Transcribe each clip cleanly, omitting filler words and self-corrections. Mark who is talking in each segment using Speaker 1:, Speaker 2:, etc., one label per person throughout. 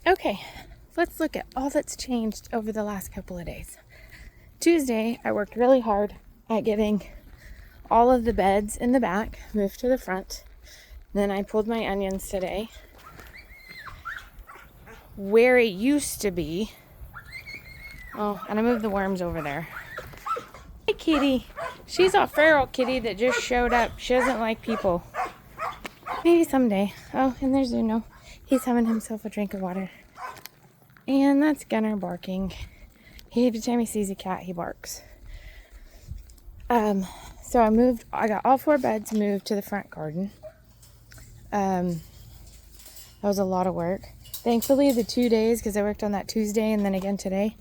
Speaker 1: Okay, let's look at all that's changed over the last couple of days. Tuesday, I worked really hard at getting all of the beds in the back moved to the front. Then I pulled my onions today. Where it used to be. Oh, and I moved the worms over there. Hey, kitty. She's a feral kitty that just showed up. She doesn't like people. Maybe someday. Oh, and there's Uno. He's having himself a drink of water. And that's Gunner barking. Every time he sees a cat, he barks. So I got all 4 beds moved to the front garden. That was a lot of work. Thankfully, the 2 days, because I worked on that Tuesday and then again today,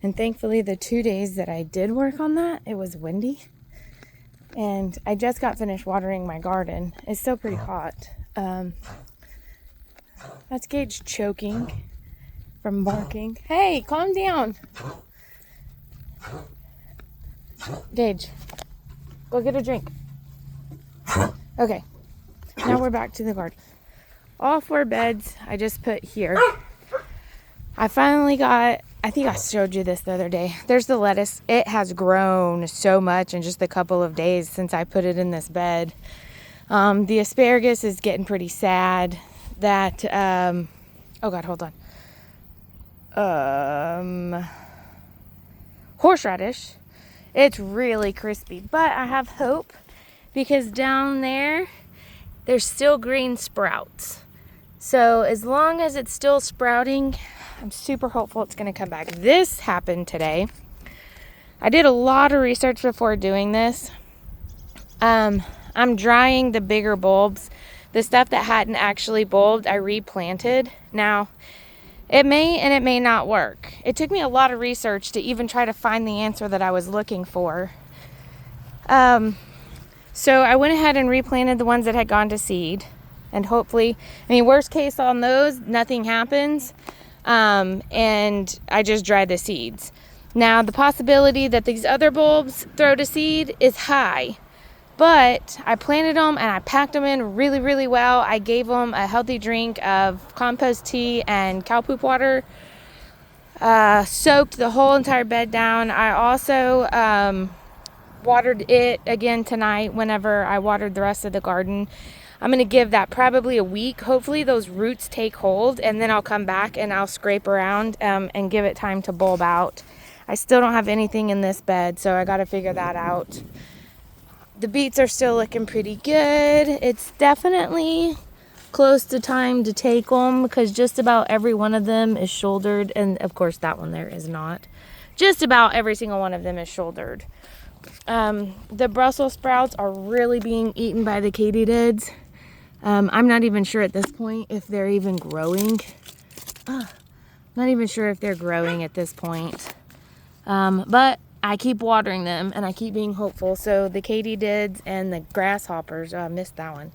Speaker 1: and thankfully the 2 days that I did work on that, it was windy. And I just got finished watering my garden. It's still pretty hot. That's Gage choking from barking. Hey, calm down. Gage, go get a drink. Okay, now we're back to the garden. All 4 beds I just put here. I finally got, I think I showed you this the other day. There's the lettuce. It has grown so much in just a couple of days since I put it in this bed. The asparagus is getting pretty sad. That, oh God, hold on. Horseradish. It's really crispy, but I have hope because down there, there's still green sprouts. So as long as it's still sprouting, I'm super hopeful it's going to come back. This happened today. I did a lot of research before doing this. I'm drying the bigger bulbs. The stuff that hadn't actually bulbed, I replanted. Now, it may and it may not work. It took me a lot of research to even try to find the answer that I was looking for. So I went ahead and replanted the ones that had gone to seed. And hopefully, worst case on those, nothing happens. And I just dry the seeds. Now, the possibility that these other bulbs throw to seed is high. But I planted them and I packed them in really, really well. I gave them a healthy drink of compost tea and cow poop water. Soaked the whole entire bed down. I also watered it again tonight whenever I watered the rest of the garden. I'm going to give that probably a week. Hopefully those roots take hold, and then I'll come back and I'll scrape around and give it time to bulb out. I still don't have anything in this bed, so I got to figure that out. The beets are still looking pretty good. It's definitely close to time to take them because just about every one of them is shouldered, and of course that one there is not. Just about every single one of them is shouldered. The Brussels sprouts are really being eaten by the katydids. I'm not even sure at this point if they're even growing. Not even sure if they're growing at this point. But I keep watering them and I keep being hopeful. So the katydids and the grasshoppers, I missed that one.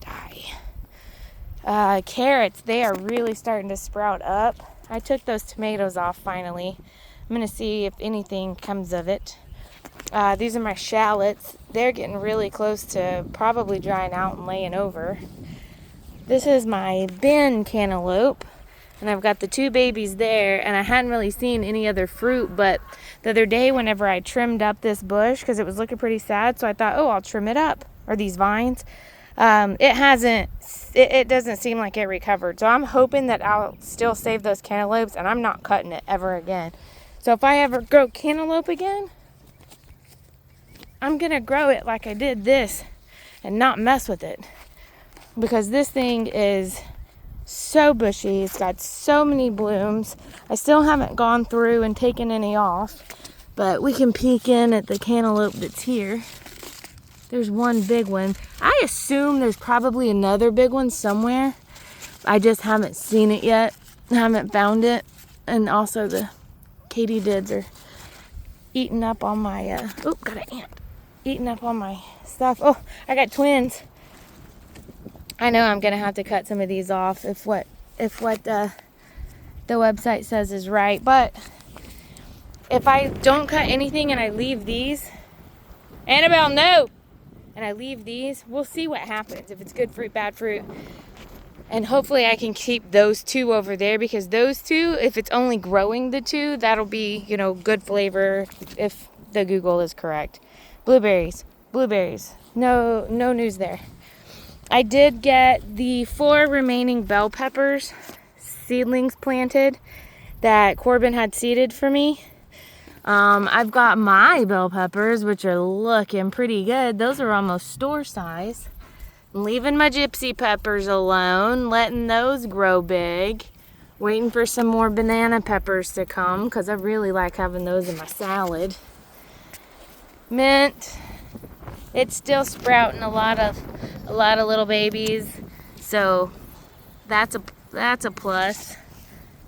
Speaker 1: Die. Carrots, they are really starting to sprout up. I took those tomatoes off finally. I'm going to see if anything comes of it. These are my shallots. They're getting really close to probably drying out and laying over. This is my bin cantaloupe, and I've got the 2 babies there, and I hadn't really seen any other fruit, but the other day whenever I trimmed up this bush, because it was looking pretty sad, so I thought, oh, I'll trim it up, or these vines. It doesn't seem like it recovered, so I'm hoping that I'll still save those cantaloupes, and I'm not cutting it ever again. So if I ever grow cantaloupe again, I'm going to grow it like I did this and not mess with it. Because this thing is so bushy. It's got so many blooms. I still haven't gone through and taken any off. But we can peek in at the cantaloupe that's here. There's one big one. I assume there's probably another big one somewhere. I just haven't seen it yet. I haven't found it. And also the katydids are eating up on my, got an ant. Eating up on my stuff. Oh, I got twins. I know I'm gonna have to cut some of these off if what the website says is right. But if I don't cut anything and I leave these, Annabelle, no! And I leave these, we'll see what happens. If it's good fruit, bad fruit. And hopefully I can keep those two over there, because those two, if it's only growing the two, that'll be, you know, good flavor if the Google is correct. Blueberries. No news there. I did get the 4 remaining bell peppers seedlings planted that Corbin had seeded for me. I've got my bell peppers, which are looking pretty good. Those are almost store size. Leaving my gypsy peppers alone, letting those grow big. Waiting for some more banana peppers to come, because I really like having those in my salad. Mint, it's still sprouting a lot of little babies, so that's a plus.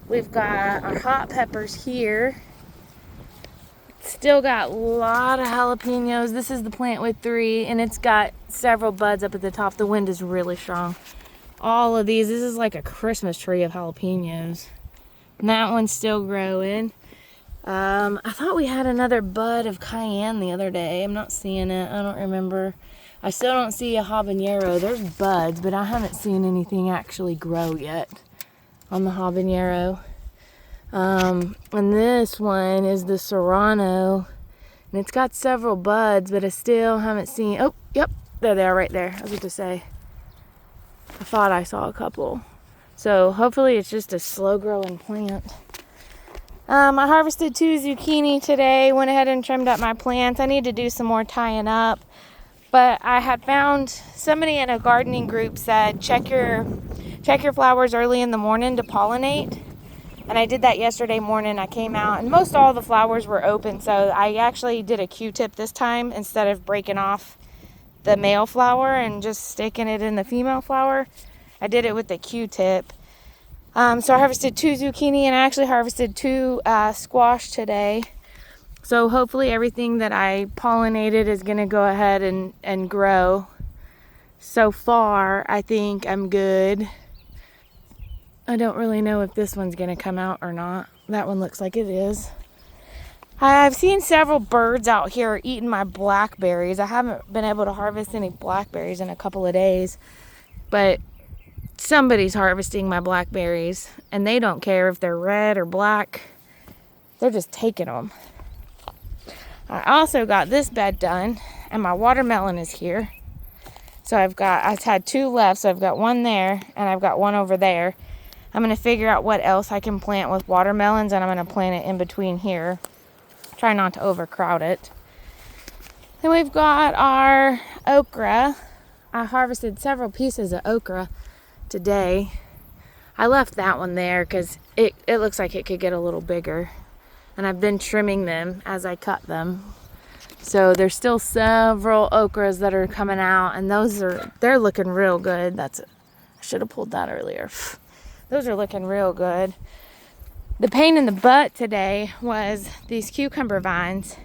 Speaker 1: We've got our hot peppers here. Still got a lot of jalapenos. This is the plant with 3, and it's got several buds up at the top. The wind is really strong. All of these, this is like a Christmas tree of jalapenos. And that one's still growing. I thought we had another bud of cayenne the other day. I'm not seeing it. I don't remember. I still don't see a habanero. There's buds, but I haven't seen anything actually grow yet on the habanero. And this one is the serrano, and it's got several buds, but I still haven't seen. Oh, yep, there they are right there. I was going to say, I thought I saw a couple. So hopefully it's just a slow growing plant. I harvested 2 zucchini today. Went ahead and trimmed up my plants. I need to do some more tying up, but I had found somebody in a gardening group said check your flowers early in the morning to pollinate. And I did that yesterday morning. I came out and most all the flowers were open. So I actually did a Q-tip this time instead of breaking off the male flower and just sticking it in the female flower. I did it with the Q-tip. So I harvested 2 zucchini, and I actually harvested 2 squash today. So hopefully everything that I pollinated is going to go ahead and grow. So far, I think I'm good. I don't really know if this one's going to come out or not. That one looks like it is. I've seen several birds out here eating my blackberries. I haven't been able to harvest any blackberries in a couple of days, but somebody's harvesting my blackberries, and they don't care if they're red or black. They're just taking them. I also got this bed done, and my watermelon is here. So I've had 2 left, so I've got one there, and I've got one over there. I'm going to figure out what else I can plant with watermelons, and I'm going to plant it in between here. Try not to overcrowd it. Then we've got our okra. I harvested several pieces of okra today. I left that one there because it looks like it could get a little bigger. And I've been trimming them as I cut them. So there's still several okras that are coming out, and they're looking real good. I should have pulled that earlier. Those are looking real good. The pain in the butt today was these cucumber vines.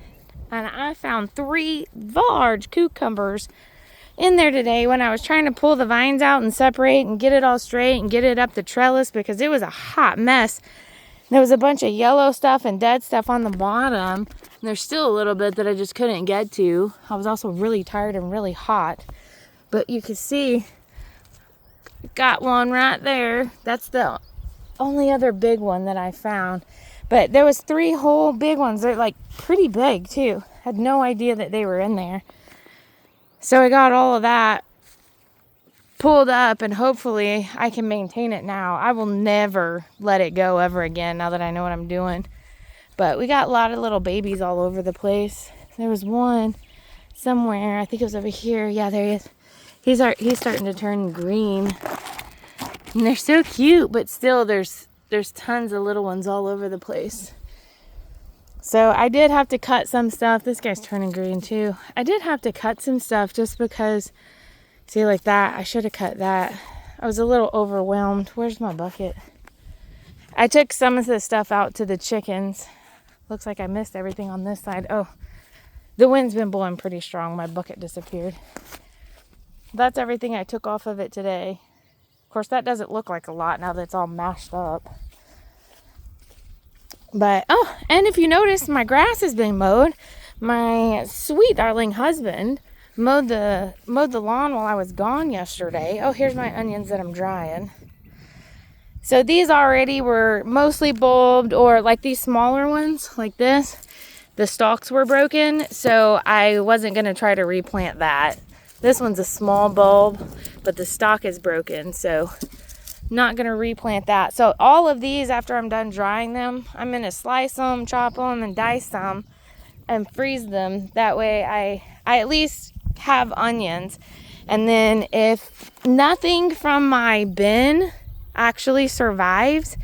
Speaker 1: And I found 3 large cucumbers in there today when I was trying to pull the vines out and separate and get it all straight and get it up the trellis, because it was a hot mess. There was a bunch of yellow stuff and dead stuff on the bottom. And there's still a little bit that I just couldn't get to. I was also really tired and really hot. But you can see, got one right there. That's the only other big one that I found. But there was 3 whole big ones. They're like pretty big too. Had no idea that they were in there. So I got all of that pulled up, and hopefully I can maintain it now. I will never let it go ever again now that I know what I'm doing. But we got a lot of little babies all over the place. There was one somewhere. I think it was over here. Yeah, there he is. He's starting to turn green. And they're so cute, but still there's tons of little ones all over the place. So I did have to cut some stuff. This guy's turning green too. I did have to cut some stuff just because, see, like that, I should have cut that. I was a little overwhelmed. Where's my bucket? I took some of the stuff out to the chickens. Looks like I missed everything on this side. Oh, the wind's been blowing pretty strong. My bucket disappeared. That's everything I took off of it today. Of course, that doesn't look like a lot now that it's all mashed up. But, oh, and if you notice, my grass has been mowed. My sweet darling husband mowed the lawn while I was gone yesterday. Oh, here's my onions that I'm drying. So these already were mostly bulbed, or like these smaller ones like this, the stalks were broken, so I wasn't going to try to replant that. This one's a small bulb, but the stalk is broken, so not going to replant that. So all of these, after I'm done drying them, I'm going to slice them, chop them, and dice them and freeze them. That way I at least have onions. And then if nothing from my bin actually survives,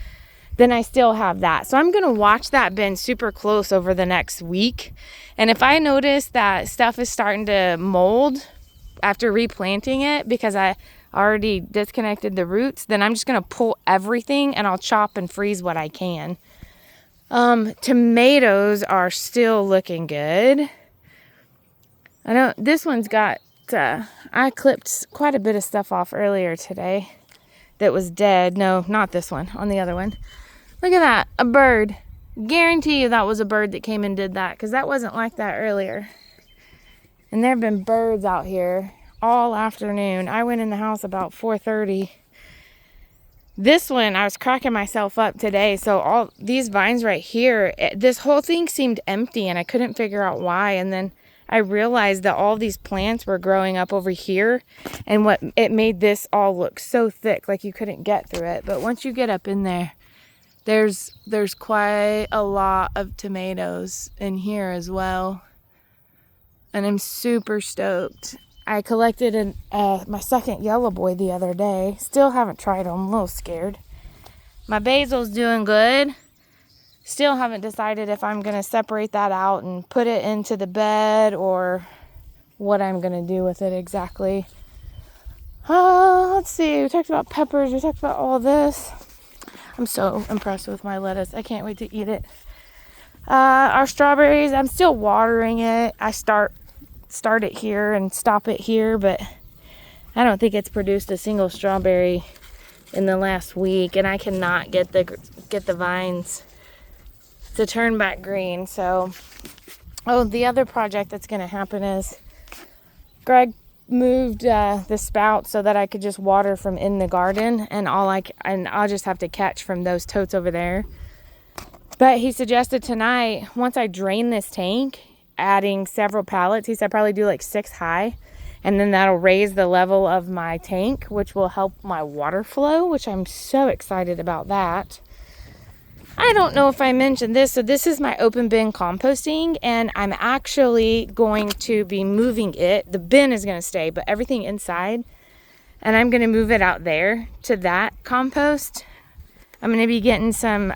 Speaker 1: then I still have that. So I'm going to watch that bin super close over the next week. And if I notice that stuff is starting to mold after replanting it because I already disconnected the roots, then I'm just going to pull everything and I'll chop and freeze what I can. Tomatoes are still looking good. I know this one's got, I clipped quite a bit of stuff off earlier today that was dead. No, not this one, on the other one. Look at that, a bird. Guarantee you that was a bird that came and did that, because that wasn't like that earlier. And there have been birds out here all afternoon. I went in the house about 4:30. This one, I was cracking myself up today. So all these vines right here, this whole thing seemed empty and I couldn't figure out why. And then I realized that all these plants were growing up over here, and what it made this all look so thick, like you couldn't get through it. But once you get up in there, there's quite a lot of tomatoes in here as well. And I'm super stoked. I collected my second yellow boy the other day. Still haven't tried them, I'm a little scared. My basil's doing good. Still haven't decided if I'm going to separate that out and put it into the bed or what I'm going to do with it exactly. Let's see. We talked about peppers. We talked about all this. I'm so impressed with my lettuce. I can't wait to eat it. Our strawberries, I'm still watering it. I start it here and stop it here, but I don't think it's produced a single strawberry in the last week, and I cannot get the vines to turn back green. So, the other project that's going to happen is Greg moved the spout so that I could just water from in the garden, and I'll just have to catch from those totes over there. But he suggested tonight, once I drain this tank, adding several pallets. He said probably do like 6 high, and then that'll raise the level of my tank, which will help my water flow, which I'm so excited about that. I don't know if I mentioned this. So this is my open bin composting, and I'm actually going to be moving it. The bin is going to stay, but everything inside, and I'm going to move it out there to that compost. I'm going to be getting some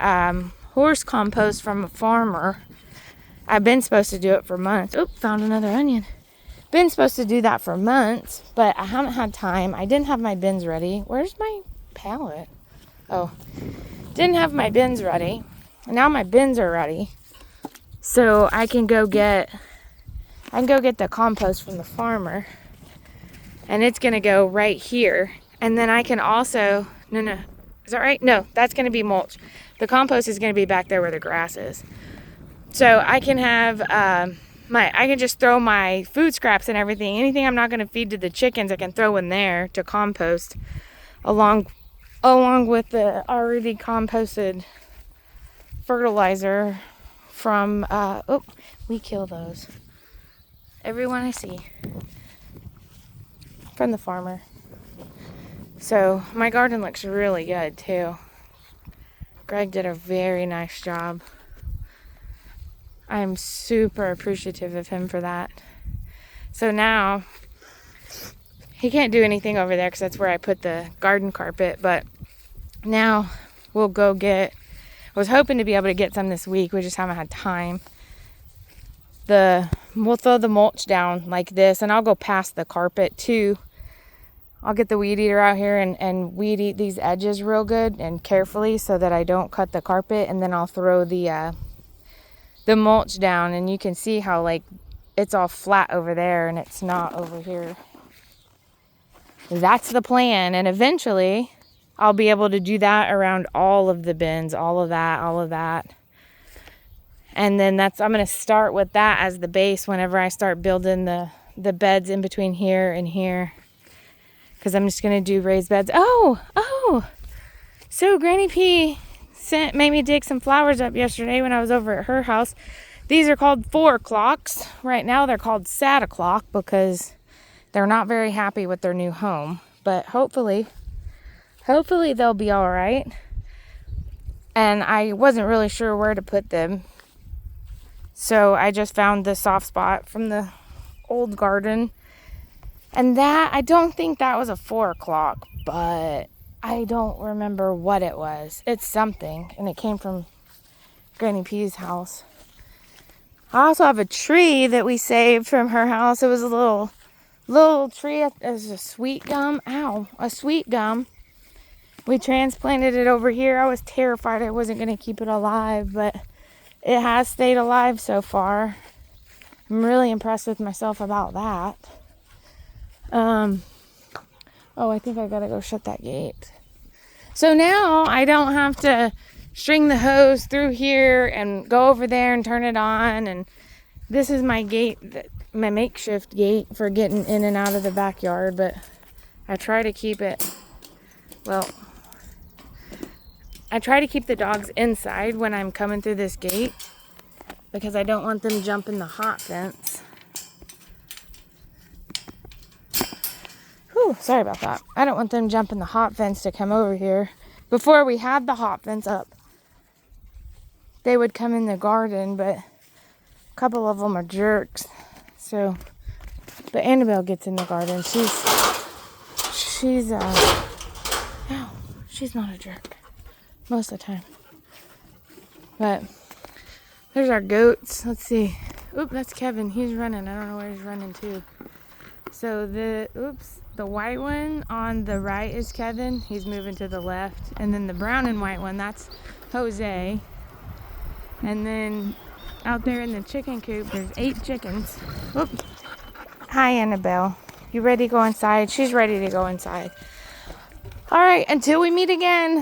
Speaker 1: horse compost from a farmer. I've been supposed to do it for months. Oh, found another onion. Been supposed to do that for months, but I haven't had time. I didn't have my bins ready. Where's my pallet? Oh, didn't have my bins ready. And now my bins are ready. So I can go get the compost from the farmer. And it's going to go right here. And then I can also, no. Is that right? No, that's going to be mulch. The compost is going to be back there where the grass is. So I can have I can just throw my food scraps and everything. Anything I'm not going to feed to the chickens, I can throw in there to compost along with the already composted fertilizer from we kill those. Everyone I see from the farmer. So my garden looks really good too. Greg did a very nice job. I'm super appreciative of him for that. So now, he can't do anything over there because that's where I put the garden carpet. But now we'll go get, I was hoping to be able to get some this week. We just haven't had time. We'll throw the mulch down like this, and I'll go past the carpet too. I'll get the weed eater out here and weed eat these edges real good and carefully so that I don't cut the carpet. And then I'll throw the mulch down, and you can see how like it's all flat over there and it's not over here. That's the plan, and eventually I'll be able to do that around all of the bins, all of that. And then I'm going to start with that as the base whenever I start building the beds in between here and here, because I'm just going to do raised beds. Oh, So Granny P made me dig some flowers up yesterday when I was over at her house. These are called 4 o'clocks. Right now they're called sad o'clock because they're not very happy with their new home. But hopefully they'll be all right. And I wasn't really sure where to put them. So I just found the soft spot from the old garden. And that, I don't think that was a 4 o'clock, but I don't remember what it was. It's something, and it came from Granny P's house. I also have a tree that we saved from her house. It was a little tree. It was a sweet gum. Ow, a sweet gum. We transplanted it over here. I was terrified I wasn't going to keep it alive, but it has stayed alive so far. I'm really impressed with myself about that. Oh, I think I gotta go shut that gate. So now I don't have to string the hose through here and go over there and turn it on. And this is my gate, my makeshift gate for getting in and out of the backyard. But I try to keep it, well, I try to keep the dogs inside when I'm coming through this gate because I don't want them jumping the hot fence. Whew, sorry about that. I don't want them jumping the hot fence to come over here. Before we had the hot fence up, they would come in the garden, but a couple of them are jerks. So, but Annabelle gets in the garden. She's not a jerk most of the time. But there's our goats. Let's see. Oop, that's Kevin. He's running. I don't know where he's running to. So the white one on the right is Kevin. He's moving to the left. And then the brown and white one, that's Jose. And then out there in the chicken coop, there's 8 chickens. Oop. Hi, Annabelle. You ready to go inside? She's ready to go inside. All right, until we meet again.